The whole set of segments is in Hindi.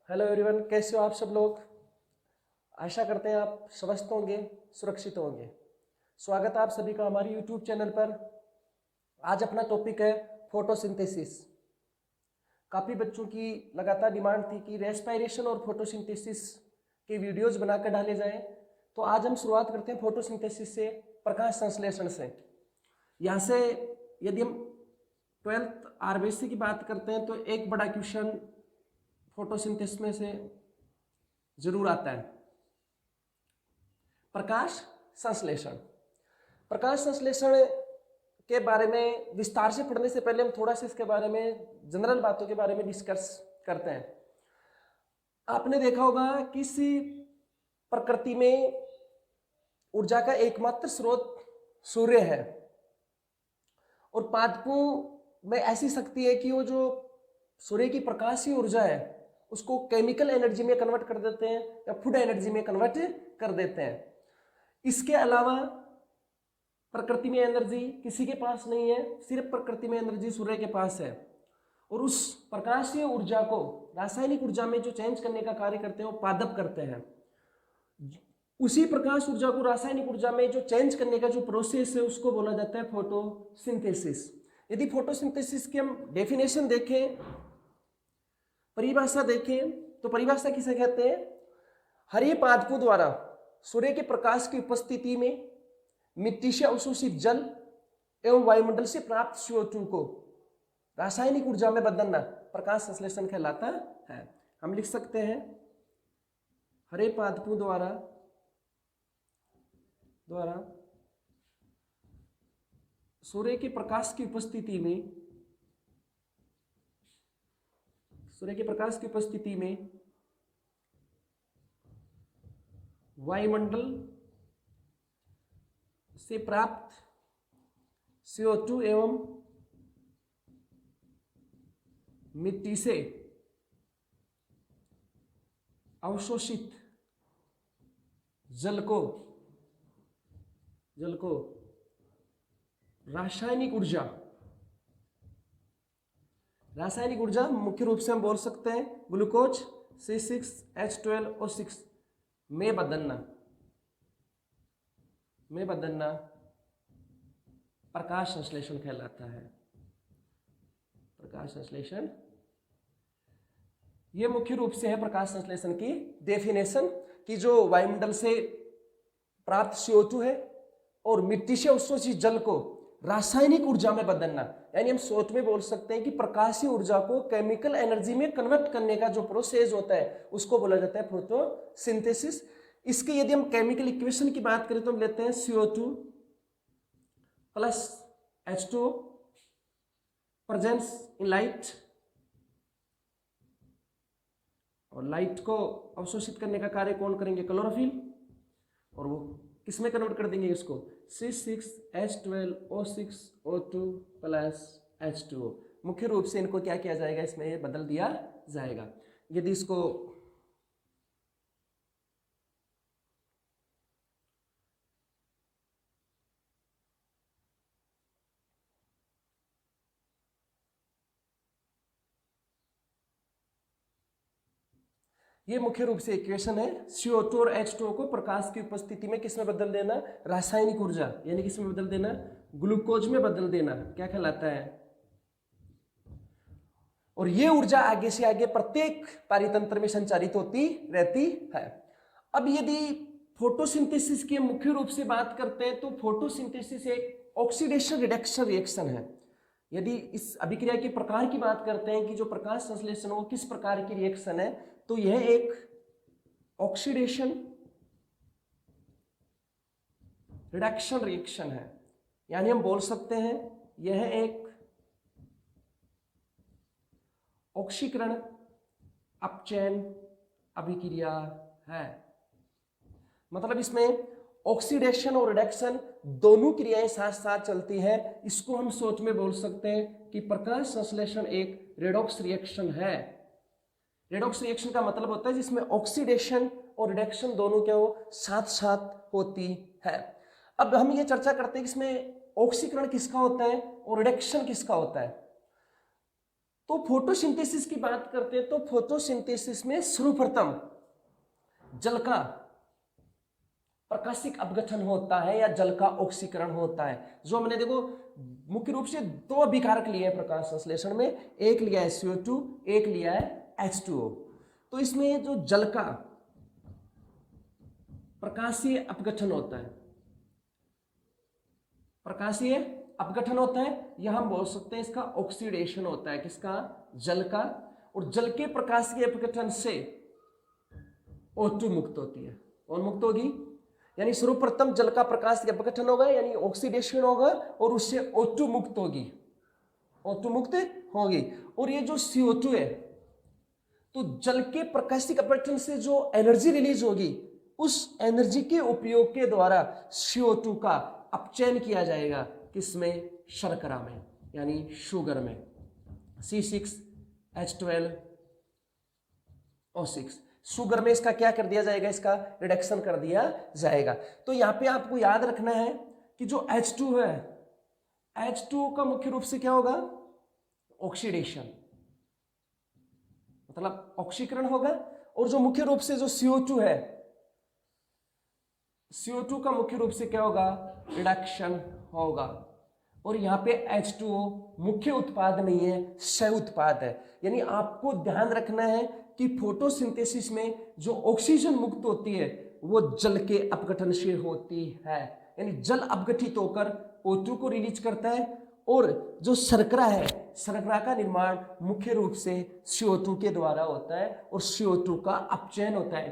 हेलो एवरीवन, कैसे हो आप सब लोग। आशा करते हैं आप स्वस्थ होंगे, सुरक्षित होंगे। स्वागत है आप सभी का हमारे यूट्यूब चैनल पर। आज अपना टॉपिक है फोटोसिंथेसिस। काफ़ी बच्चों की लगातार डिमांड थी कि रेस्पिरेशन और फोटोसिंथेसिस के वीडियोज बनाकर डाले जाएं। तो आज हम शुरुआत करते हैं फोटोसिंथेसिस से, प्रकाश संश्लेषण से। यहाँ से यदि हम 12th आरबीएससी की बात करते हैं तो एक बड़ा क्वेश्चन फोटोसिंथेसिस में से जरूर आता है, प्रकाश संश्लेषण। प्रकाश संश्लेषण के बारे में विस्तार से पढ़ने से पहले हम थोड़ा सा इसके बारे में जनरल बातों के बारे में डिस्कस करते हैं। आपने देखा होगा कि इस प्रकृति में ऊर्जा का एकमात्र स्रोत सूर्य है, और पादपों में ऐसी शक्ति है कि वो जो सूर्य की प्रकाशीय ऊर्जा है उसको केमिकल एनर्जी में कन्वर्ट कर देते हैं या फूड एनर्जी में कन्वर्ट कर देते हैं। इसके अलावा प्रकृति में एनर्जी किसी के पास नहीं है, सिर्फ प्रकृति में एनर्जी सूर्य के पास है। और उस प्रकाशीय ऊर्जा को रासायनिक ऊर्जा में जो चेंज करने का कार्य करते हैं वो पादप करते हैं। उसी प्रकाश ऊर्जा को रासायनिक ऊर्जा में जो चेंज करने का जो प्रोसेस है उसको बोला जाता है फोटोसिंथेसिस। यदि फोटोसिंथेसिस की हम डेफिनेशन देखें, परिभाषा देखें, तो परिभाषा किसे कहते हैं? हरे पादपों द्वारा सूर्य के प्रकाश की उपस्थिति में मिट्टी से अवशोषित जल एवं वायुमंडल से प्राप्त CO2 को रासायनिक ऊर्जा में बदलना प्रकाश संश्लेषण कहलाता है। हम लिख सकते हैं हरे पादपों द्वारा सूर्य के प्रकाश की उपस्थिति में वायुमंडल से प्राप्त CO2 एवं मिट्टी से अवशोषित जल को रासायनिक ऊर्जा मुख्य रूप से हम बोल सकते हैं ग्लूकोज C6H12O6 में बदलना प्रकाश संश्लेषण कहलाता है। प्रकाश संश्लेषण ये मुख्य रूप से है प्रकाश संश्लेषण की डेफिनेशन, कि जो वायुमंडल से प्राप्त CO2 है और मिट्टी से अवशोषित जल को रासायनिक ऊर्जा में बदलना। यानी हम शॉर्ट में बोल सकते हैं कि प्रकाशीय ऊर्जा को केमिकल एनर्जी में कन्वर्ट करने का जो प्रोसेस होता है उसको बोला जाता है फोटोसिंथेसिस। इसके यदि हम केमिकल इक्वेशन की बात करें तो हम लेते हैं CO2 plus H2O presence in light, और लाइट को अवशोषित करने का कार्य कौन करेंगे? क्लोरोफिल। और वो किसमें कन्वर्ट कर देंगे इसको? C6H12O6O2 plus H2O। मुख्य रूप से इनको क्या किया जाएगा? इसमें ये बदल दिया जाएगा। यदि इसको ये मुख्य रूप से इक्वेशन है। CO2 और H2O को प्रकाश की उपस्थिति में किसमें बदल देना? रासायनिक ऊर्जा, यानी किसमें बदल देना? ग्लूकोज में बदल देना, क्या कहलाता है? और ये ऊर्जा आगे से आगे प्रत्येक पारितंत्र में संचारित होती रहती है। अब यदि फोटोसिंथेसिस की मुख्य रूप से बात करते हैं तो फोटोसिंथेसिस एक ऑक्सीडेशन रिडक्शन रिएक्शन है। यदि इस अभिक्रिया के प्रकार की बात करते हैं कि जो प्रकाश संश्लेषण वो किस प्रकार की रिएक्शन है, तो यह एक ऑक्सीडेशन रिडक्शन रिएक्शन है। यानी हम बोल सकते हैं यह एक ऑक्सीकरण अपचयन अभिक्रिया है। मतलब इसमें ऑक्सीडेशन और रिडक्शन दोनों क्रियाएं साथ साथ चलती हैं। इसको हम सोच में बोल सकते हैं कि प्रकाश संश्लेषण एक रेडॉक्स रिएक्शन है। रेडॉक्स रिएक्शन का मतलब होता है जिसमें ऑक्सीडेशन और रिडक्शन दोनों क्या हो? साथ साथ होती है। अब हम ये चर्चा करते हैं कि इसमें ऑक्सीकरण किसका होता है और रिडक्शन किसका होता है। तो फोटोसिंथेसिस की बात करते हैं तो फोटोसिंथेसिस में सर्वप्रथम जल का प्रकाशिक अपघटन होता है या जल का ऑक्सीकरण होता है। जो हमने देखो मुख्य रूप से दो अभिकारक लिए हैं प्रकाश संश्लेषण में, एक लिया है CO2, एक लिया है H2O। तो इसमें जो जल का प्रकाशीय अपघटन होता है, प्रकाशीय अपघटन होता है, या हम बोल सकते हैं इसका ऑक्सीडेशन होता है, किसका? जल का। और जल के प्रकाशीय अपघटन से O2 मुक्त होती है। कौन मुक्त होगी? यानी सर्वप्रथम जल का प्रकाशीय अपघटन होगा यानी ऑक्सीडेशन होगा और उससे O2 मुक्त होगी, O2 मुक्त होगी। और ये जो CO2 है, तो जल के प्रकाशिक अपघटन से जो एनर्जी रिलीज होगी उस एनर्जी के उपयोग के द्वारा CO2 का अपचयन किया जाएगा, किसमें? शर्करा में, यानी शुगर में, C6H12O6। शुगर में इसका क्या कर दिया जाएगा? इसका रिडक्शन कर दिया जाएगा। तो यहां पे आपको याद रखना है कि जो H2 है, H2O का मुख्य रूप से क्या होगा? ऑक्सीडेशन, मतलब ऑक्सीकरण होगा। और जो मुख्य रूप से जो CO2 है, CO2 का मुख्य रूप से क्या होगा? रिडक्शन होगा। और यहाँ पे H2O मुख्य उत्पाद नहीं है, सह उत्पाद है। यानी आपको ध्यान रखना है कि फोटोसिंथेसिस में जो ऑक्सीजन मुक्त होती है वो जल के अपघटन से होती है, यानी जल अपघटित होकर O2 को रिलीज करता है। और जो शर्करा है, शर्करा का निर्माण मुख्य रूप से CO2 के द्वारा होता है और CO2 का अपचयन होता है,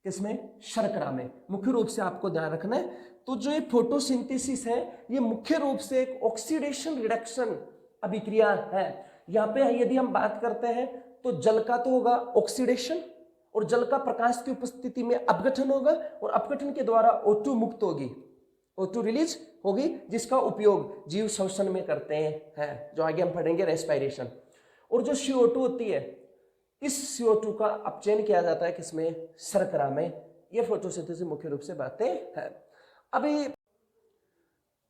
किसमें? शर्करा में। मुख्य रूप से आपको ध्यान रखना है। तो जो ये फोटोसिंथेसिस है ये मुख्य रूप से एक ऑक्सीडेशन रिडक्शन अभिक्रिया है। यहाँ पे यदि हम बात करते हैं तो जल का तो होगा ऑक्सीडेशन और जल का प्रकाश की उपस्थिति में अपघटन होगा और अपघटन के द्वारा O2 मुक्त होगी, O2 रिलीज होगी, जिसका उपयोग जीव श्वसन में करते हैं, जो आगे हम पढ़ेंगे रेस्पिरेशन। और जो CO2 होती है, इस CO2 का अपचयन किया जाता है, किसमें? शर्करा में। ये फोटोसिंथेसिस मुख्य रूप से बातें हैं। अब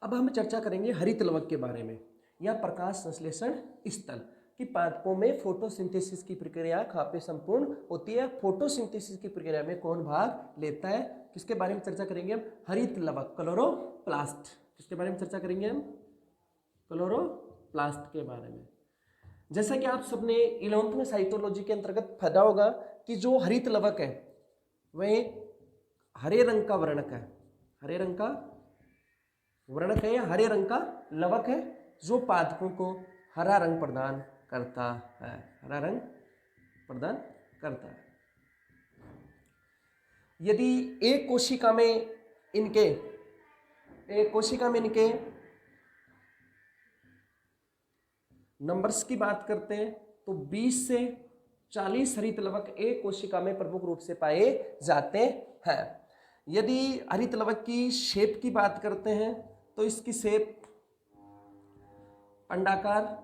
हम चर्चा करेंगे हरित लवक के बारे में, या प्रकाश संश्लेषण स्थल की पादपों में फोटोसिंथेसिस की प्रक्रिया कहाँ पे संपूर्ण होती है, फोटोसिंथेसिस की प्रक्रिया में कौन भाग लेता है, किसके बारे में चर्चा करेंगे हम? हरित लवक, क्लोरोप्लास्ट। किसके बारे में चर्चा करेंगे हम? क्लोरोप्लास्ट के बारे में। जैसा कि आप सबने 11th में साइटोलॉजी के अंतर्गत पढ़ा होगा कि जो हरित लवक है वह हरे रंग का वर्णक है, हरे रंग का वर्णक है या हरे रंग का लवक है, जो पादपों को हरा रंग प्रदान करता है, हरा रंग प्रदान करता है। यदि एक कोशिका में इनके नंबर्स की बात करते हैं तो 20 से 40 हरित लवक एक कोशिका में प्रमुख रूप से पाए जाते हैं। यदि हरित लवक की शेप की बात करते हैं तो इसकी शेप अंडाकार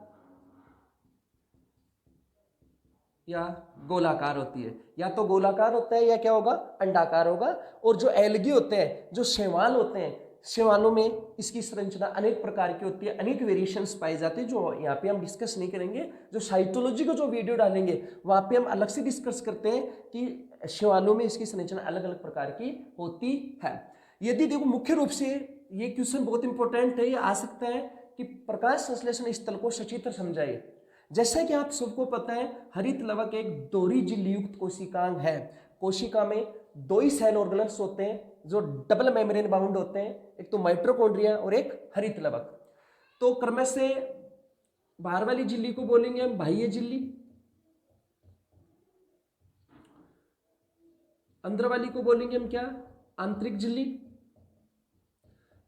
या गोलाकार होती है, या तो गोलाकार होता है या क्या होगा? अंडाकार होगा। और जो एल्गी होते हैं, जो शैवाल होते हैं, शैवालों में इसकी संरचना अनेक प्रकार की होती है, अनेक वेरिएशंस पाए जाते हैं, जो यहाँ पे हम डिस्कस नहीं करेंगे। जो साइटोलॉजी का जो वीडियो डालेंगे वहाँ पे हम अलग से डिस्कस करते हैं कि शैवालों में इसकी संरचना अलग अलग प्रकार की होती है। यदि देखो मुख्य रूप से ये क्वेश्चन बहुत इंपॉर्टेंट है, ये आ सकता है कि प्रकाश संश्लेषण स्थल को सचित्र समझाइए। जैसा कि आप सबको पता है हरित लवक एक दोहरी झिल्ली युक्त कोशिकांग है। कोशिका में दो ही सेल ऑर्गेनल्स होते हैं जो डबल मेम्ब्रेन बाउंड होते हैं, एक तो माइटोकॉन्ड्रिया और एक हरित लवक। तो क्रम से बाहर वाली झिल्ली को बोलेंगे हम बाह्य झिल्ली, अंदर वाली को बोलेंगे हम क्या? आंतरिक झिल्ली।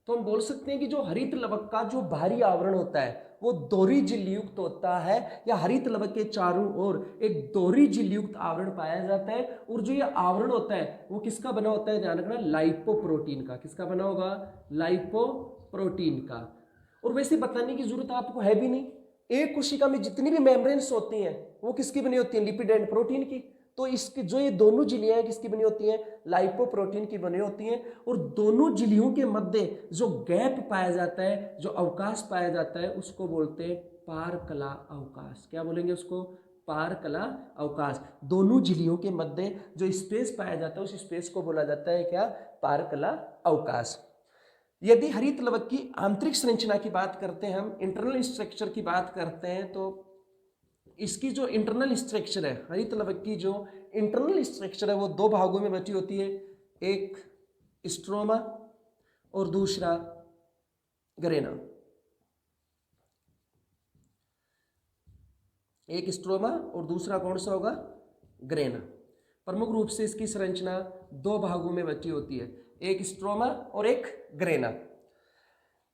तो हम बोल सकते हैं कि जो हरित लवक का जो बाहरी आवरण होता है वो दोहरी झिल्ली युक्त होता है, या हरित लवक के चारों ओर एक दोहरी झिल्ली युक्त आवरण पाया जाता है। और जो ये आवरण होता है वो किसका बना होता है? ध्यान रखना, लाइपोप्रोटीन का। किसका बना होगा? लाइपोप्रोटीन का। और वैसे बताने की जरूरत आपको है भी नहीं, एक कोशिका में जितनी भी मेम्ब्रेन्स होती हैं वो किसकी बनी होती है? लिपिड एंड प्रोटीन की। तो इसके जो ये दोनों झिल्लियां हैं किसकी बनी होती हैं? लाइपोप्रोटीन की बनी होती हैं। और दोनों झिल्लियों के मध्य जो गैप पाया जाता है, जो अवकाश पाया जाता है, उसको बोलते हैं पार कला अवकाश, क्या बोलेंगे उसको, पार कला अवकाश। दोनों झिल्लियों के मध्य जो स्पेस पाया जाता है उस स्पेस को बोला जाता है क्या, पार कला अवकाश। यदि हरित लवक की आंतरिक संरचना की बात करते हैं, हम इंटरनल स्ट्रक्चर की बात करते हैं, तो इसकी जो इंटरनल स्ट्रक्चर है, हरित लवक की जो इंटरनल स्ट्रक्चर है वो दो भागों में बटी होती है, एक स्ट्रोमा और दूसरा ग्रेना। एक स्ट्रोमा और दूसरा कौन सा होगा, ग्रेना। प्रमुख रूप से इसकी संरचना दो भागों में बटी होती है, एक स्ट्रोमा और एक ग्रेना।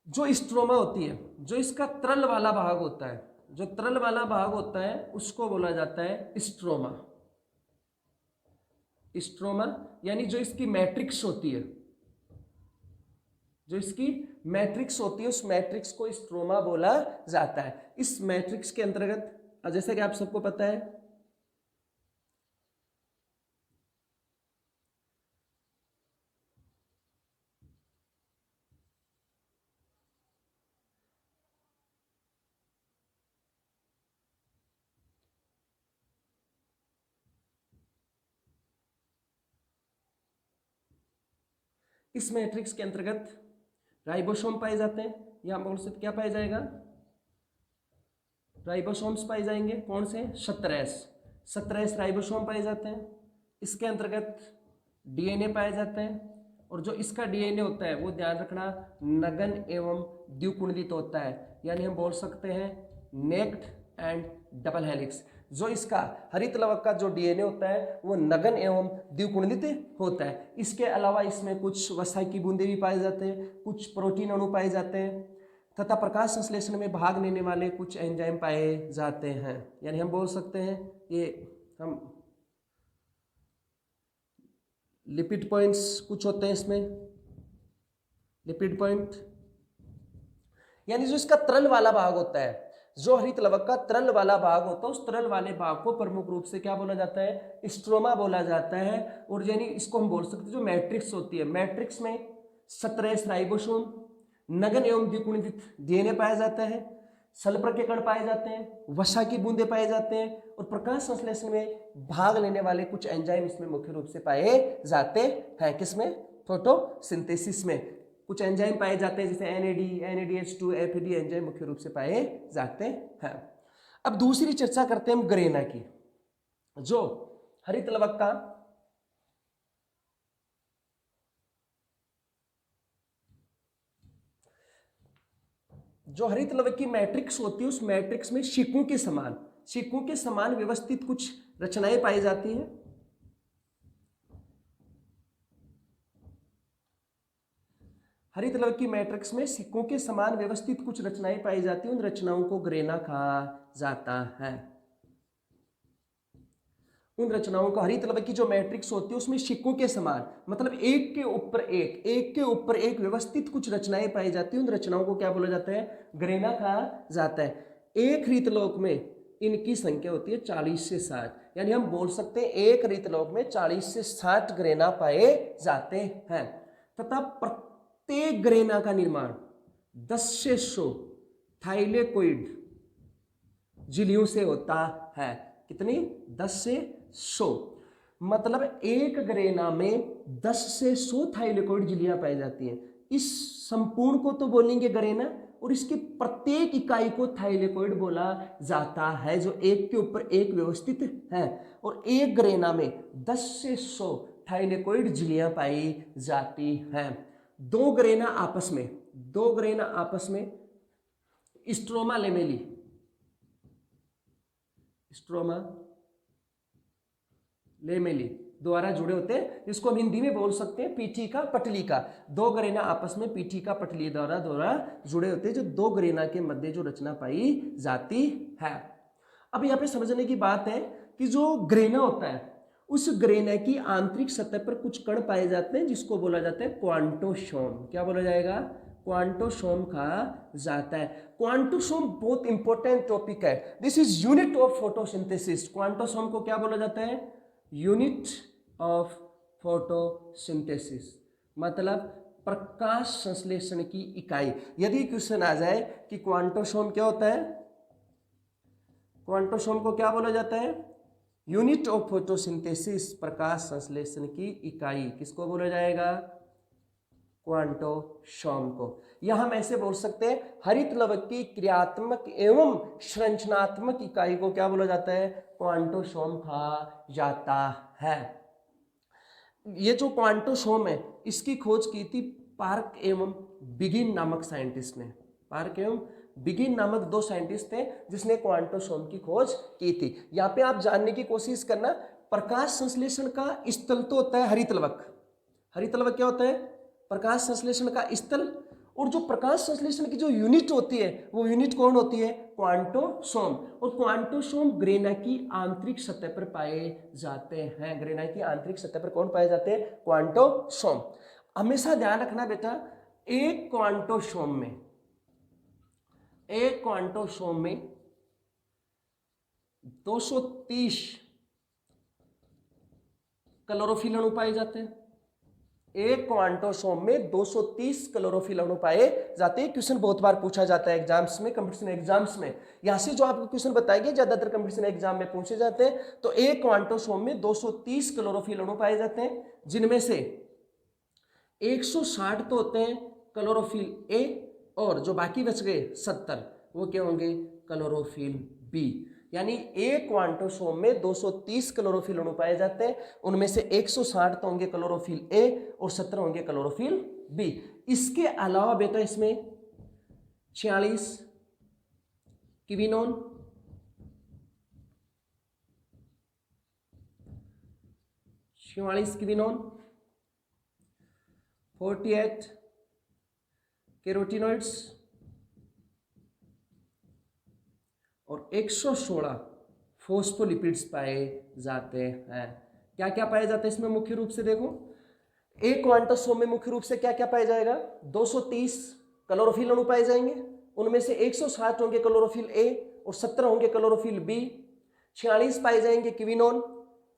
जो स्ट्रोमा होती है, जो इसका तरल वाला भाग होता है, जो तरल वाला भाग होता है उसको बोला जाता है स्ट्रोमा। स्ट्रोमा यानी जो इसकी मैट्रिक्स होती है, जो इसकी मैट्रिक्स होती है उस मैट्रिक्स को स्ट्रोमा बोला जाता है। इस मैट्रिक्स के अंतर्गत जैसा कि आप सबको पता है इस मैट्रिक्स के अंतर्गत राइबोसोम पाए जाते हैं, या हम बोल सकते क्या पाया जाएगा, राइबोसोम्स पाए जाएंगे। कौन से, 17 राइबोसोम पाए जाते हैं। इसके अंतर्गत डीएनए पाए जाते हैं, और जो इसका डीएनए होता है वो ध्यान रखना नगन एवं द्विकुंडित होता है, यानी हम बोल सकते हैं नेक्ड एंड डबल हेलिक्स। जो इसका हरित लवक का जो डीएनए होता है वो नगन एवं द्विकुंडित होता है। इसके अलावा इसमें कुछ वसा की बूंदे भी पाए जाते हैं, कुछ प्रोटीन अणु पाए जाते हैं, तथा प्रकाश संश्लेषण में भाग लेने वाले कुछ एंजाइम पाए जाते हैं। यानी हम बोल सकते हैं ये हम लिपिड पॉइंट्स कुछ होते हैं इसमें, लिपिड पॉइंट यानी जो इसका तरल वाला भाग होता है, जो हरित लवक का तरल वाला भाग होता है उस तरल वाले भाग को प्रमुख रूप से क्या बोला जाता है, स्ट्रोमा बोला जाता है। और यानी इसको हम बोल सकते हैं जो मैट्रिक्स होती है, मैट्रिक्स में 17 राइबोसोम, नगन एवं द्विकुंडित डीएनए पाया जाता है, सल्फर के कण पाए जाते हैं, वसा की बूंदे पाए जाते हैं, और प्रकाश संश्लेषण में भाग लेने वाले कुछ एंजाइम इसमें मुख्य रूप से पाए जाते हैं। किसमें, फोटोसिंथेसिस में कुछ एंजाइम पाए जाते हैं, जैसे NAD, NADH2, FAD एंजाइम मुख्य रूप से पाए जाते हैं। अब दूसरी चर्चा करते हैं हम ग्रेना की। जो हरित लवक का जो हरित लवक की मैट्रिक्स होती है उस मैट्रिक्स में सिक्कों के समान व्यवस्थित कुछ रचनाएं पाई जाती हैं। हरित लवक की मैट्रिक्स में सिक्कों के समान व्यवस्थित कुछ रचनाएं पाई जाती हैं, उन रचनाओं को ग्रेना कहा जाता है। उन रचनाओं को, हरित लवक की जो मैट्रिक्स होती है उसमें सिक्कों के समान मतलब एक के ऊपर एक व्यवस्थित कुछ रचनाएं पाई जाती हैं, उन रचनाओं को क्या बोला जाता है, ग्रेना कहा जाता है। एक हरित लवक में इनकी संख्या होती है 40 से 60, यानी हम बोल सकते हैं एक हरित लवक में 40 से 60 ग्रेना पाए जाते हैं, तथा प्रत्येक ग्रेना का निर्माण 10 से 100 थाइलेकोइड झिल्लियों से होता है। कितनी, 10 से 100, मतलब एक ग्रेना में 10 से 100 थाइलेकोइड झिल्लियां पाई जाती हैं। इस संपूर्ण को तो बोलेंगे ग्रेना, और इसकी प्रत्येक इकाई को थाइलेकोइड बोला जाता है, जो एक के ऊपर एक व्यवस्थित है। और एक ग्रेना में 10 से 100 थाइलेकोइड झिल्लियां पाई जाती हैं। दो ग्रेना आपस में स्ट्रोमा लेमेली द्वारा जुड़े होते हैं, जिसको हम हिंदी में बोल सकते हैं पीठिका पटलिका। दो ग्रेना आपस में पीठिका पटली द्वारा जुड़े होते हैं, जो दो ग्रेना के मध्य जो रचना पाई जाती है। अब यहाँ पे समझने की बात है कि जो ग्रेना होता है उस ग्रेना की आंतरिक सतह पर कुछ कण पाए जाते हैं, जिसको बोला जाता है क्वांटोसोम। क्या बोला जाएगा, क्वांटोसोम कहा जाता है। क्वांटोसोम बहुत इंपॉर्टेंट टॉपिक है, this is unit of photosynthesis. Quantosome को क्या बोला जाता है, यूनिट ऑफ फोटोसिंथेसिस, मतलब प्रकाश संश्लेषण की इकाई। यदि क्वेश्चन आ जाए कि क्वांटोसोम क्या होता है, क्वांटोसोम को क्या बोला जाता है? यूनिट ऑफ फोटोसिंथेसिस, प्रकाश संश्लेषण की इकाई। किसको बोला जाएगा? क्वांटोसोम को। या हम ऐसे बोल सकते हैं, हरित लवक की क्रियात्मक एवं संरचनात्मक इकाई को क्या बोला जाता है? क्वांटोसोम कहा जाता है। ये जो क्वांटोसोम है इसकी खोज की थी पार्क एवं बिगिन नामक साइंटिस्ट ने। पार्क एवं बिगिन नामक दो साइंटिस्ट थे जिसने क्वांटोसोम की खोज की थी। यहाँ पे आप जानने की कोशिश करना, प्रकाश संश्लेषण का स्थल तो होता है हरितलवक। हरितलवक क्या होता है? प्रकाश संश्लेषण का स्थल। और जो प्रकाश संश्लेषण की जो यूनिट होती है वो यूनिट कौन होती है? क्वांटोसोम। और क्वांटोसोम ग्रेना की आंतरिक सतह पर पाए जाते हैं। ग्रेना की आंतरिक सतह पर कौन पाए जाते हैं? क्वांटोसोम। हमेशा ध्यान रखना बेटा, एक क्वांटोसोम में 230 क्लोरोफिल अणु पाए जाते हैं। एक क्वांटोसोम में 230 क्लोरोफिल अणु पाए जाते हैं। क्वेश्चन बहुत बार पूछा जाता है एग्जाम्स में, कंपटीशन एग्जाम्स में। यहां से जो आपको क्वेश्चन बताएंगे ज्यादातर कंपटीशन एग्जाम में पूछे जाते हैं। तो एक क्वांटोसोम में 230 क्लोरोफिल अणु पाए जाते हैं, जिनमें से 160 तो होते हैं क्लोरोफिल ए, और जो बाकी बच गए 70 वो क्या होंगे? Chlorophyll B. यानी एक क्वांटोसोम में 230 क्लोरोफिल अणु पाए जाते हैं, उनमें से 160 तो होंगे क्लोरोफिल ए और 70 होंगे क्लोरोफिल बी। इसके अलावा बेटा इसमें 46 किविनोन, 48 कैरोटीनॉइड्स और 116 फॉस्फोलिपिड्स पाए जाते हैं। क्या क्या पाए जाते हैं इसमें? मुख्य रूप से देखो, एक क्वांटोसोम में मुख्य रूप से क्या क्या पाया जाएगा? 230 क्लोरोफिल अणु पाए जाएंगे, उनमें से 160 होंगे क्लोरोफिल ए और 70 होंगे क्लोरोफिल बी। 46 पाए जाएंगे किविनोन,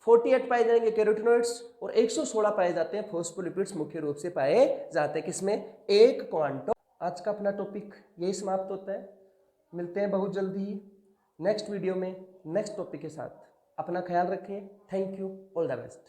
48 पाए जाएंगे कैरोटीनॉइड्स और 116 पाए जाते हैं फॉस्फोलिपिड्स। मुख्य रूप से पाए जाते हैं किसमें? एक क्वांटो। आज का अपना टॉपिक यही समाप्त होता है। मिलते हैं बहुत जल्दी ही नेक्स्ट वीडियो में नेक्स्ट टॉपिक के साथ। अपना ख्याल रखें। Thank you, all the best.